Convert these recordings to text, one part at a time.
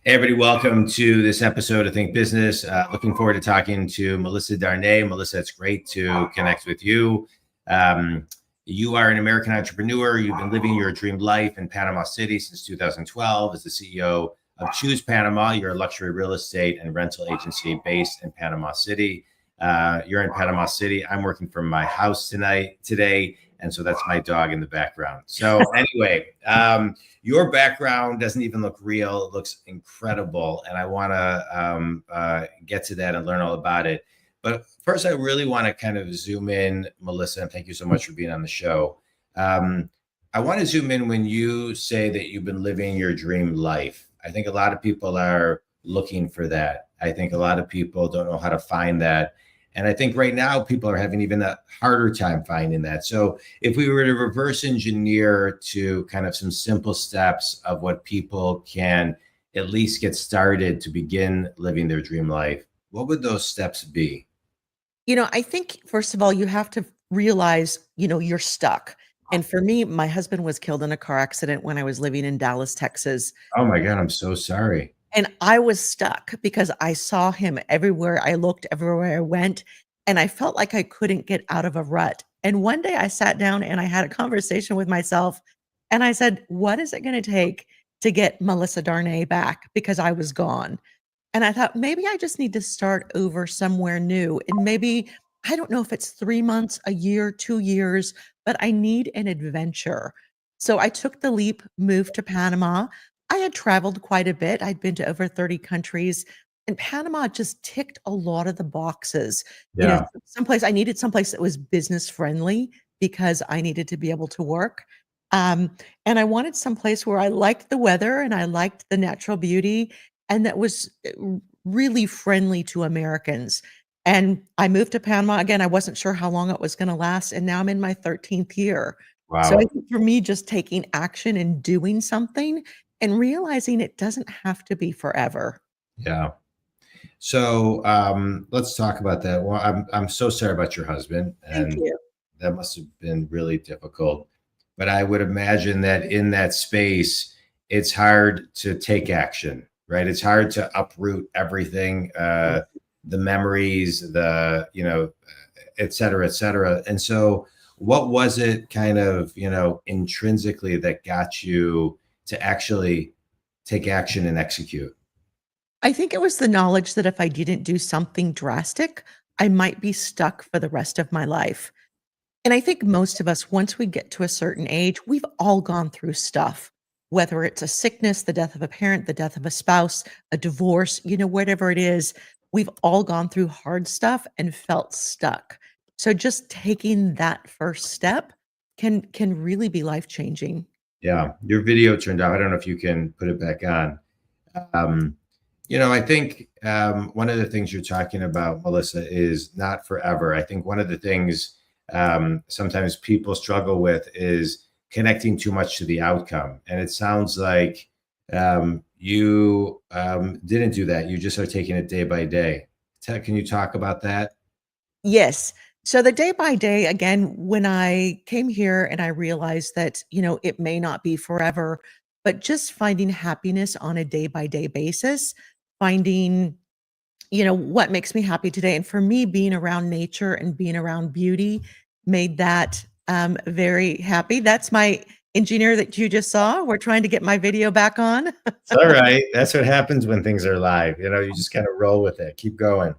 Hey, everybody, welcome to this episode of Think Business. Looking forward to talking to Melissa Darnay. Melissa, it's great to connect with you. You are an American entrepreneur. You've been living your dream life in Panama City since 2012 as the CEO of Choose Panama. You're a luxury real estate and rental agency based in Panama City. You're in Panama City. I'm working from my house today. And so that's my dog in the background. So anyway, your background doesn't even look real. It looks incredible. And I want to get to that and learn all about it. But first, I really want to kind of zoom in, Melissa, and thank you so much for being on the show. I want to zoom in when you say that you've been living your dream life. I think a lot of people are looking for that. I think a lot of people don't know how to find that. And I think right now people are having even a harder time finding that. So if we were to reverse engineer to kind of some simple steps of what people can at least get started to begin living their dream life, what would those steps be? I think, first of all, you have to realize, you're stuck. And for me, my husband was killed in a car accident when I was living in Dallas, Texas. Oh my God, I'm so sorry. And I was stuck because I saw him everywhere I looked, everywhere I went, and I felt like I couldn't get out of a rut. And one day I sat down and I had a conversation with myself and I said, what is it going to take to get Melissa Darnay back? Because I was gone. And I thought maybe I just need to start over somewhere new. And maybe, I don't know if it's 3 months, a year, 2 years, but I need an adventure. So I took the leap, moved to Panama. I had traveled quite a bit. I'd been to over 30 countries, and Panama just ticked a lot of the boxes. Yeah. I needed someplace that was business friendly because I needed to be able to work. And I wanted someplace where I liked the weather and I liked the natural beauty and that was really friendly to Americans. And I moved to Panama again. I wasn't sure how long it was going to last. And now I'm in my 13th year. So I Wow. think for me, just taking action and doing something and realizing it doesn't have to be forever. Yeah. So let's talk about that. Well, I'm so sorry about your husband, Thank and you. that must have been really difficult. But I would imagine that in that space, it's hard to take action, right? It's hard to uproot everything, the memories, et cetera, et cetera. And so what was it kind of, intrinsically that got you to actually take action and execute? I think it was the knowledge that if I didn't do something drastic, I might be stuck for the rest of my life. And I think most of us, once we get to a certain age, we've all gone through stuff, whether it's a sickness, the death of a parent, the death of a spouse, a divorce, whatever it is, we've all gone through hard stuff and felt stuck. So just taking that first step can really be life-changing. Yeah, your video turned out. I don't know if you can put it back on. Um, I think one of the things you're talking about, Melissa, is not forever. I think one of the things sometimes people struggle with is connecting too much to the outcome. And it sounds like you didn't do that. You just are taking it day by day. Can you talk about that? Yes. So the day by day, again, when I came here and I realized that, it may not be forever, but just finding happiness on a day by day basis, finding, what makes me happy today. And for me, being around nature and being around beauty made that very happy. That's my engineer that you just saw. We're trying to get my video back on. It's all right. That's what happens when things are live. You just kind of roll with it. Keep going.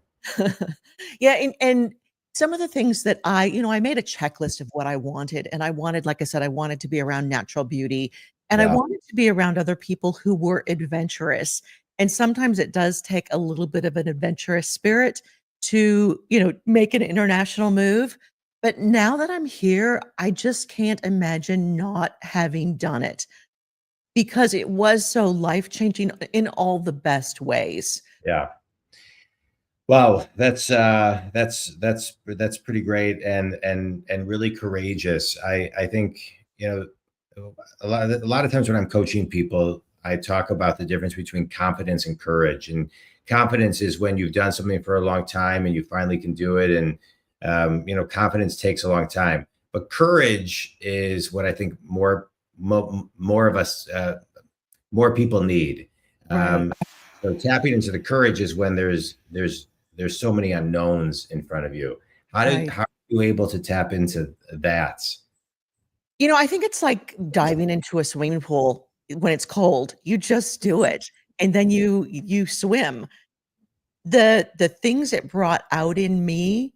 Yeah, and some of the things that I made a checklist of what I wanted, and I wanted, like I said, I wanted to be around natural beauty, and I Yeah. wanted to be around other people who were adventurous. And sometimes it does take a little bit of an adventurous spirit to, make an international move. But now that I'm here, I just can't imagine not having done it because it was so life-changing in all the best ways. Yeah. Wow, that's pretty great and really courageous. I think a lot of times when I'm coaching people, I talk about the difference between confidence and courage. And confidence is when you've done something for a long time and you finally can do it. And confidence takes a long time. But courage is what I think more of us, more people need. Right. So tapping into the courage is when there's so many unknowns in front of you. Right. How are you able to tap into that? I think it's like diving into a swimming pool when it's cold. You just do it, and then you swim. The things it brought out in me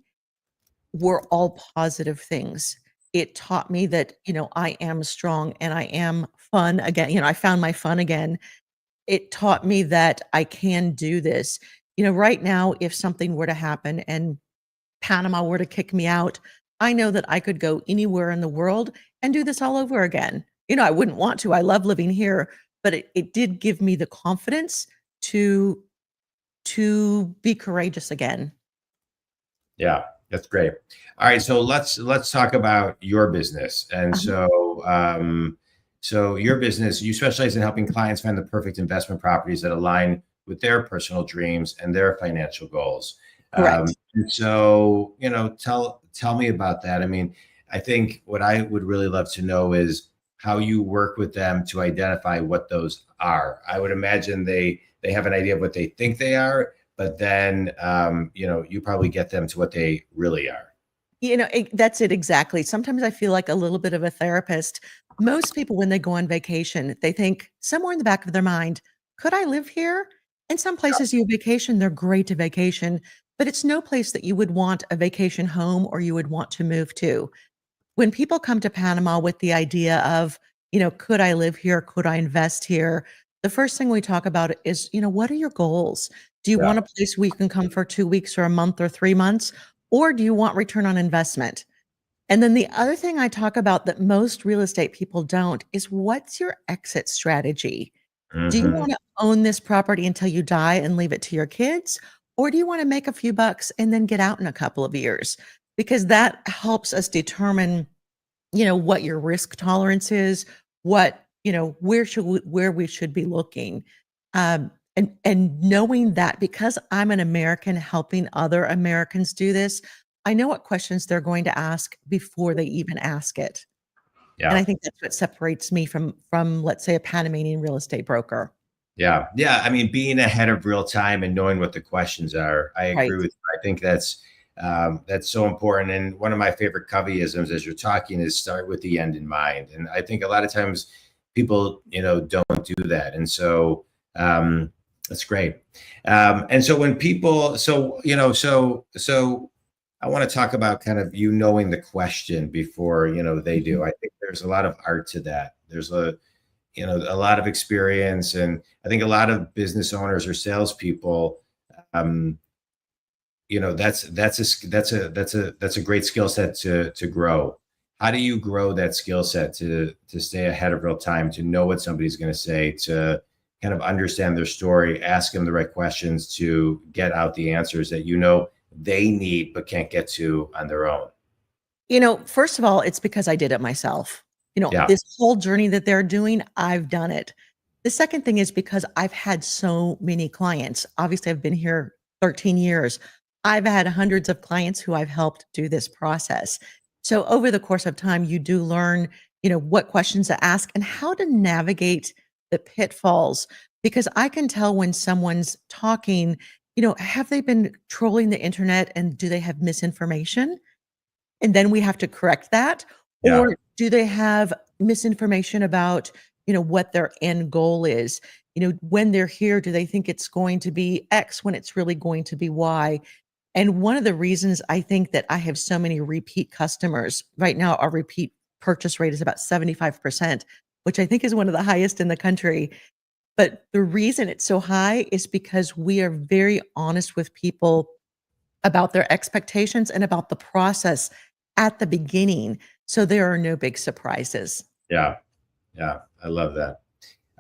were all positive things. It taught me that, I am strong and I am fun again. I found my fun again. It taught me that I can do this. Right now, if something were to happen and Panama were to kick me out, I know that I could go anywhere in the world and do this all over again. I wouldn't want to. I love living here, but it did give me the confidence to be courageous again. Yeah, that's great. All right, so let's talk about your business. And so your business, you specialize in helping clients find the perfect investment properties that align with their personal dreams and their financial goals. Correct. And so, tell me about that. I mean, I think what I would really love to know is how you work with them to identify what those are. I would imagine they have an idea of what they think they are, but then you probably get them to what they really are. That's it exactly. Sometimes I feel like a little bit of a therapist. Most people, when they go on vacation, they think somewhere in the back of their mind, could I live here? And some places you vacation, they're great to vacation, but it's no place that you would want a vacation home or you would want to move to. When people come to Panama with the idea of, could I live here? Could I invest here? The first thing we talk about is, what are your goals? Do you Yeah. want a place where you can come for 2 weeks or a month or 3 months? Or do you want return on investment? And then the other thing I talk about that most real estate people don't is what's your exit strategy? Do you Hmm. want to own this property until you die and leave it to your kids? Or do you want to make a few bucks and then get out in a couple of years? Because that helps us determine, what your risk tolerance is, where we should be looking. And knowing that because I'm an American helping other Americans do this, I know what questions they're going to ask before they even ask it. And I Yeah. think that's what separates me from let's say a Panamanian real estate broker. Yeah. Yeah. I mean, being ahead of real time and knowing what the questions are, I agree Right. with you. I think that's so important. And one of my favorite coveyisms as you're talking is start with the end in mind. And I think a lot of times people, don't do that. And so that's great. And so when people, so I want to talk about kind of you knowing the question before, they do. Mhm. I think there's a lot of art to that. There's a lot of experience. And I think a lot of business owners or salespeople, um, that's a great skill set to grow. How do you grow that skill set to stay ahead of real time, to know what somebody's going to say, to kind of understand their story, ask them the right questions to get out the answers that they need but can't get to on their own? First of all, it's because I did it myself. Yeah. This whole journey that they're doing, I've done it. The second thing is because I've had so many clients. Obviously, I've been here 13 years. I've had hundreds of clients who I've helped do this process. So over the course of time, you do learn, what questions to ask and how to navigate the pitfalls. Because I can tell when someone's talking, have they been trolling the internet and do they have misinformation? And then we have to correct that? Yeah. Or do they have misinformation about, what their end goal is? When they're here, do they think it's going to be X when it's really going to be Y? And one of the reasons I think that I have so many repeat customers right now, our repeat purchase rate is about 75%, which I think is one of the highest in the country. But the reason it's so high is because we are very honest with people about their expectations and about the process at the beginning, so there are no big surprises. Yeah. Yeah. I love that.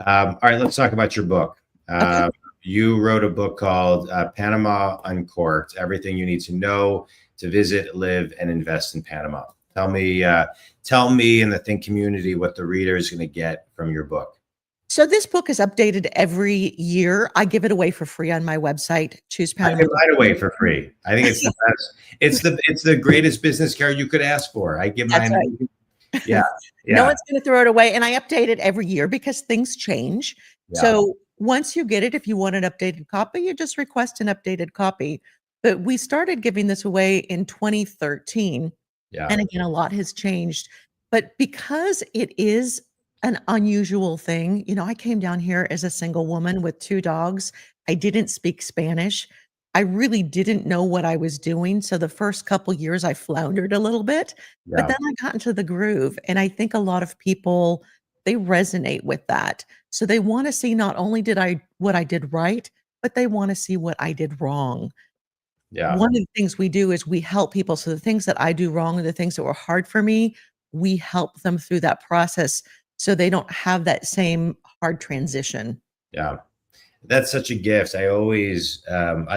All right, let's talk about your book. Okay. You wrote a book called Panama Uncorked: Everything You Need to Know to Visit, Live, and Invest in Panama. Tell me and the Think community what the reader is going to get from your book. So this book is updated every year. I give it away for free on my website, I give choosepanama. mine away for free. I think it's the best. It's the greatest business card you could ask for. I give That's mine. right. Yeah. No Yeah. one's gonna throw it away, and I update it every year because things change. Yeah. So once you get it, if you want an updated copy, you just request an updated copy. But we started giving this away in 2013. Yeah. And again, a lot has changed. But because it is an unusual thing, I came down here as a single woman with 2 dogs. I didn't speak Spanish. I really didn't know what I was doing. So the first couple years I floundered a little bit, but Yeah. then I got into the groove. And I think a lot of people, they resonate with that. So they want to see not only did I what I did right, but they want to see what I did wrong. Yeah. One of the things we do is we help people. So the things that I do wrong and the things that were hard for me, we help them through that process so they don't have that same hard transition. Yeah. That's such a gift. I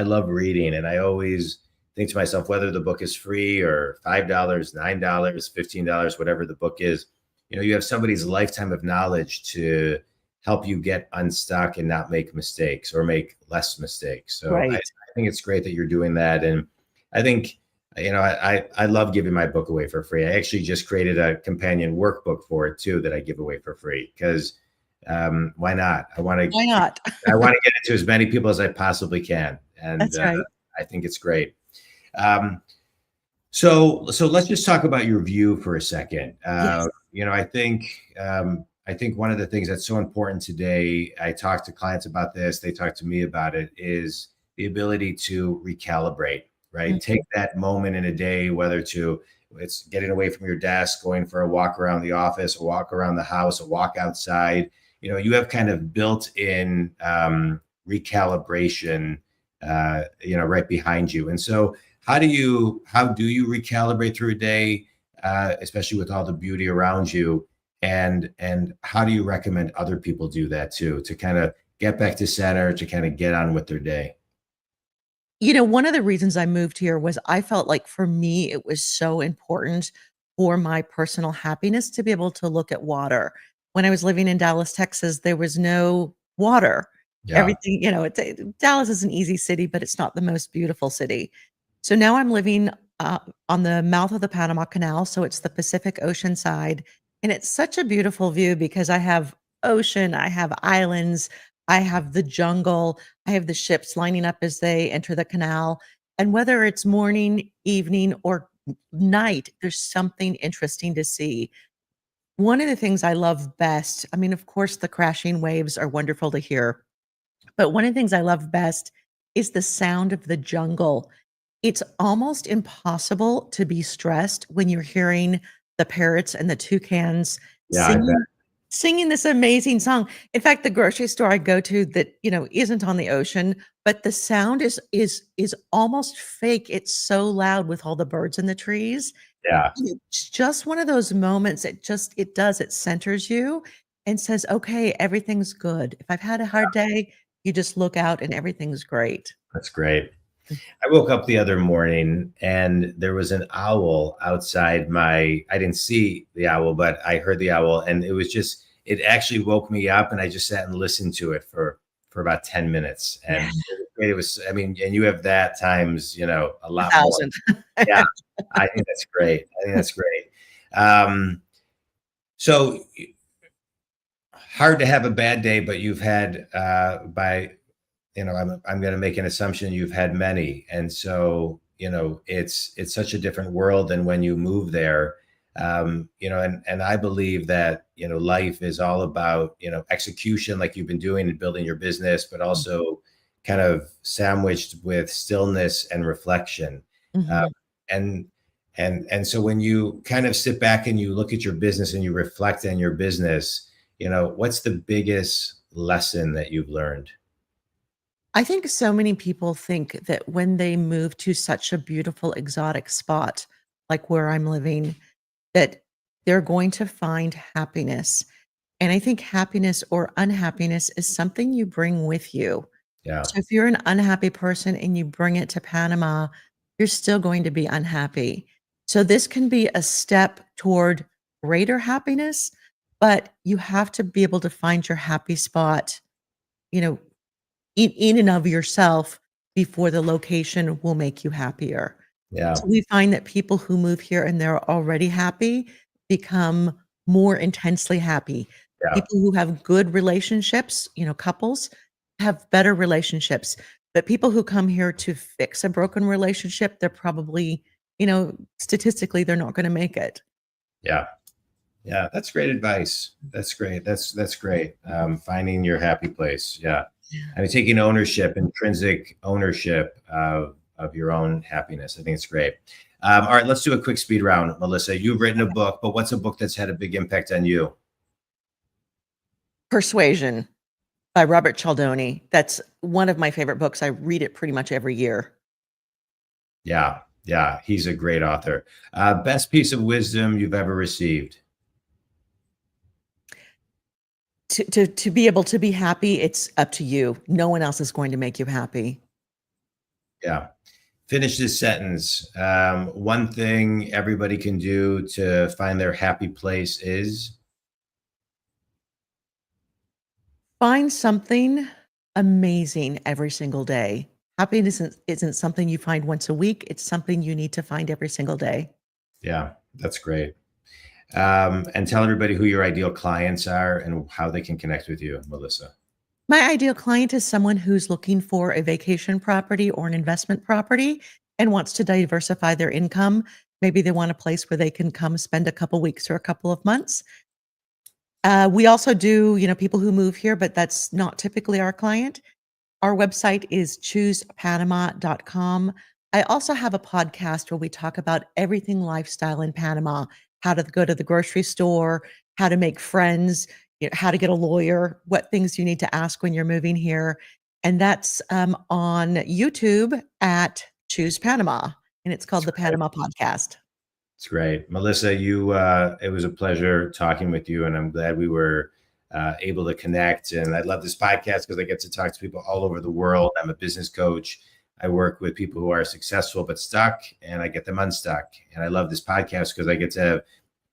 love reading, and I always think to myself, whether the book is free or $5, $9, $15, whatever the book is, you have somebody's lifetime of knowledge to help you get unstuck and not make mistakes or make less mistakes. So I Right. think it's great that you're doing that. And I think, I love giving my book away for free. I actually just created a companion workbook for it too, that I give away for free because why not? Why not? I want to get it to as many people as I possibly can, and That's right. I think it's great. Um, so let's just talk about your view for a second. Yes. I think one of the things that's so important today, I talk to clients about this, they talk to me about it, is the ability to recalibrate, right? Mhm. Take that moment in a day, it's getting away from your desk, going for a walk around the office, a walk around the house, a walk outside. You have kind of built-in recalibration, right behind you. And so, how do you recalibrate through a day, especially with all the beauty around you? And how do you recommend other people do that too, to kind of get back to center, to kind of get on with their day? One of the reasons I moved here was I felt like for me, it was so important for my personal happiness to be able to look at water. When I was living in Dallas, Texas, there was no water. Yeah. Everything, Dallas is an easy city, but it's not the most beautiful city. So now I'm living on the mouth of the Panama Canal. So it's the Pacific Ocean side. And it's such a beautiful view because I have ocean, I have islands, I have the jungle, I have the ships lining up as they enter the canal. And whether it's morning, evening, or night, there's something interesting to see. One of the things I love best, I mean, of course, the crashing waves are wonderful to hear, but one of the things I love best is the sound of the jungle. It's almost impossible to be stressed when you're hearing the parrots and the toucans Yeah, I bet. singing this amazing song. In fact, the grocery store I go to that, isn't on the ocean, but the sound is almost fake. It's so loud with all the birds in the trees. Yeah, And it's just one of those moments, it centers you and says, "Okay, everything's good." If I've had a hard day, you just look out and everything's great. that's great. I woke up the other morning and there was an owl outside I didn't see the owl, but I heard the owl, and it actually woke me up, and I just sat and listened to it for about 10 minutes. Yeah, And I mean, and you have that times, a lot more. 1,000. Yeah, I think that's great. I think that's great. Um, so hard to have a bad day, but you've had I'm going to make an assumption you've had many, and so it's such a different world than when you move there. And I believe that life is all about execution, like you've been doing and building your business, but also kind of sandwiched with stillness and reflection. Um, Mhm. and so when you kind of sit back and you look at your business and you reflect on your business, what's the biggest lesson that you've learned? I think so many people think that when they move to such a beautiful exotic spot, like where I'm living, that they're going to find happiness. And I think happiness or unhappiness is something you bring with you. Yeah. So if you're an unhappy person and you bring it to Panama, you're still going to be unhappy. So this can be a step toward greater happiness, but you have to be able to find your happy spot, you know, in and of yourself before the location will make you happier. Yeah. So we find that people who move here and they're already happy become more intensely happy. Yeah. People who have good relationships, couples, have better relationships. But people who come here to fix a broken relationship, they're probably, statistically, they're not going to make it. Yeah. Yeah. That's great advice. That's great. That's great. Finding your happy place. Yeah. I mean, taking ownership, intrinsic ownership of your own happiness. I think it's great. All right, let's do a quick speed round, Melissa. You've written a book, but what's a book that's had a big impact on you? Persuasion by Robert Cialdoni. That's one of my favorite books. I read it pretty much every year. Yeah, yeah, he's a great author. Best piece of wisdom you've ever received? To be able to be happy, it's up to you. No one else is going to make you happy. Yeah. Finish this sentence. One thing everybody can do to find their happy place is? Find something amazing every single day. Happiness isn't something you find once a week. It's something you need to find every single day. Yeah, that's great. And tell everybody who your ideal clients are and how they can connect with you, Melissa. My ideal client is someone who's looking for a vacation property or an investment property and wants to diversify their income. Maybe they want a place where they can come spend a couple weeks or a couple of months. We also do, people who move here, but that's not typically our client. Our website is choosepanama.com. I also have a podcast where we talk about everything lifestyle in Panama, how to go to the grocery store, how to make friends, how to get a lawyer, what things you need to ask when you're moving here. And that's on YouTube at Choose Panama. And it's called the Panama Podcast. It's great. Melissa, it was a pleasure talking with you, and I'm glad we were able to connect. And I love this podcast because I get to talk to people all over the world. I'm a business coach. I work with people who are successful but stuck, and I get them unstuck. And I love this podcast because I get to have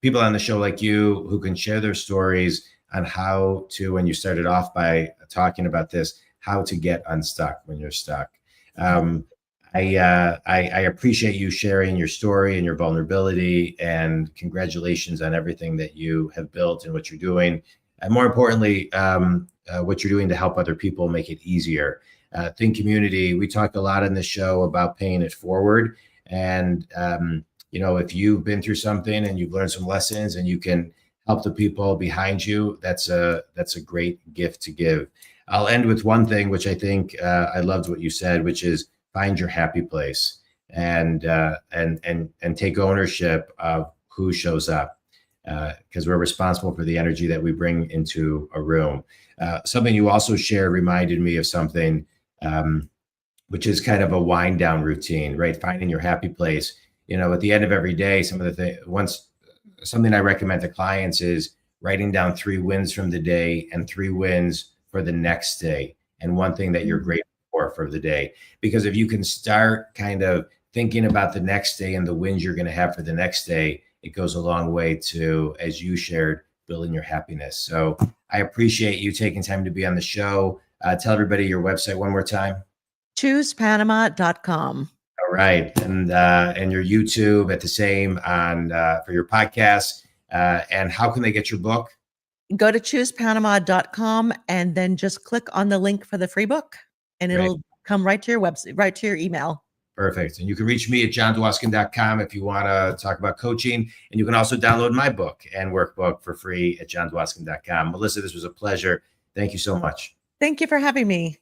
people on the show like you who can share their stories on how to, when you started off by talking about this, how to get unstuck when you're stuck. I appreciate you sharing your story and your vulnerability, and congratulations on everything that you have built and what you're doing. And more importantly, what you're doing to help other people make it easier. Think community. We talk a lot in this show about paying it forward. And, if you've been through something and you've learned some lessons and you can help the people behind you, that's a great gift to give. I'll end with one thing, which I think I loved what you said, which is find your happy place and take ownership of who shows up, because we're responsible for the energy that we bring into a room. Something you also shared reminded me of something, which is kind of a wind down routine, right? Finding your happy place. At the end of every day, something I recommend to clients is writing down 3 wins from the day and 3 wins for the next day, and one thing that you're grateful for the day. Because if you can start kind of thinking about the next day and the wins you're going to have for the next day, it goes a long way to, as you shared, building your happiness. So I appreciate you taking time to be on the show. Tell everybody your website one more time. ChoosePanama.com. All right. And your YouTube at the same on for your podcast. And how can they get your book? Go to ChoosePanama.com and then just click on the link for the free book, and it'll come right to your website, right to your email. Perfect. And you can reach me at jondwoskin.com if you want to talk about coaching. And you can also download my book and workbook for free at jondwoskin.com. Melissa, this was a pleasure. Thank you so much. Thank you for having me.